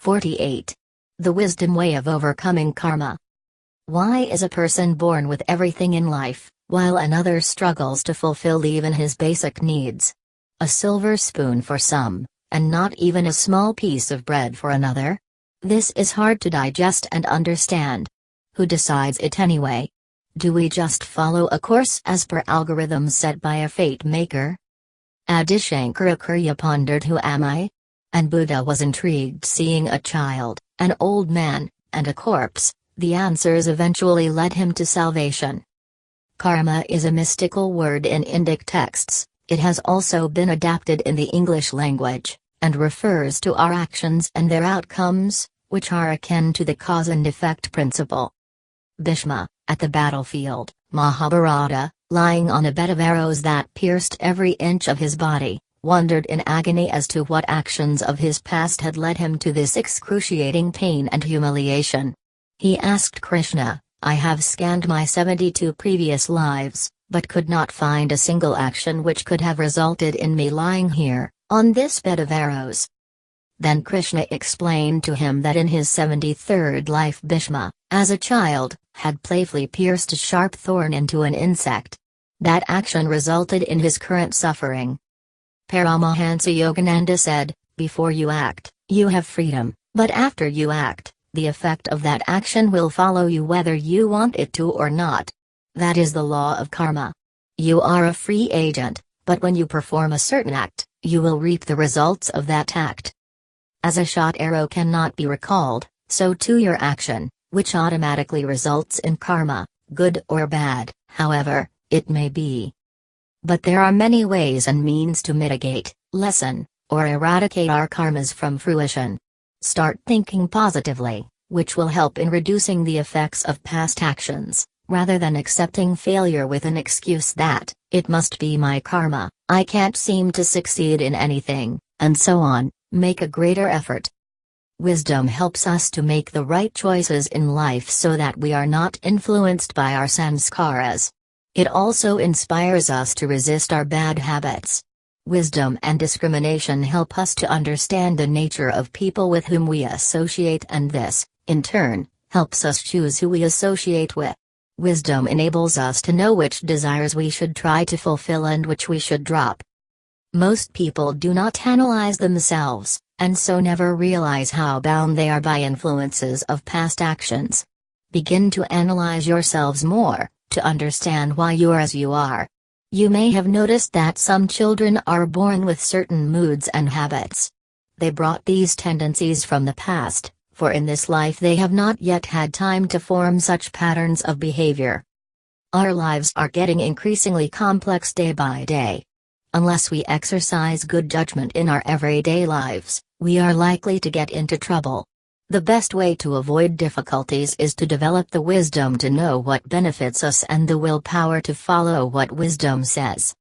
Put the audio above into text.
48. The wisdom way of overcoming karma. Why is a person born with everything in life, while another struggles to fulfill even his basic needs? A silver spoon for some, and not even a small piece of bread for another? This is hard to digest and understand. Who decides it anyway? Do we just follow a course as per algorithms set by a fate maker? Adi Shankaracharya pondered, who am I? And Buddha was intrigued, seeing a child, an old man, and a corpse. The answers eventually led him to salvation. Karma is a mystical word in Indic texts. It has also been adapted in the English language, and refers to our actions and their outcomes, which are akin to the cause and effect principle. Bhishma, at the battlefield, Mahabharata, lying on a bed of arrows that pierced every inch of his body, wondered in agony as to what actions of his past had led him to this excruciating pain and humiliation. He asked Krishna, I have scanned my 72 previous lives, but could not find a single action which could have resulted in me lying here, on this bed of arrows. Then Krishna explained to him that in his 73rd life Bhishma, as a child, had playfully pierced a sharp thorn into an insect. That action resulted in his current suffering. Paramahansa Yogananda said, before you act, you have freedom, but after you act, the effect of that action will follow you whether you want it to or not. That is the law of karma. You are a free agent, but when you perform a certain act, you will reap the results of that act. As a shot arrow cannot be recalled, so too your action, which automatically results in karma, good or bad, however it may be. But there are many ways and means to mitigate, lessen, or eradicate our karmas from fruition. Start thinking positively, which will help in reducing the effects of past actions, rather than accepting failure with an excuse that, it must be my karma, I can't seem to succeed in anything, and so on. Make a greater effort. Wisdom helps us to make the right choices in life so that we are not influenced by our samskaras. It also inspires us to resist our bad habits. Wisdom and discrimination help us to understand the nature of people with whom we associate, and this, in turn, helps us choose who we associate with. Wisdom enables us to know which desires we should try to fulfill and which we should drop. Most people do not analyze themselves, and so never realize how bound they are by influences of past actions. Begin to analyze yourselves more, to understand why you are as you are. You may have noticed that some children are born with certain moods and habits. They brought these tendencies from the past, for in this life they have not yet had time to form such patterns of behavior. Our lives are getting increasingly complex day by day. Unless we exercise good judgment in our everyday lives, we are likely to get into trouble. The best way to avoid difficulties is to develop the wisdom to know what benefits us and the willpower to follow what wisdom says.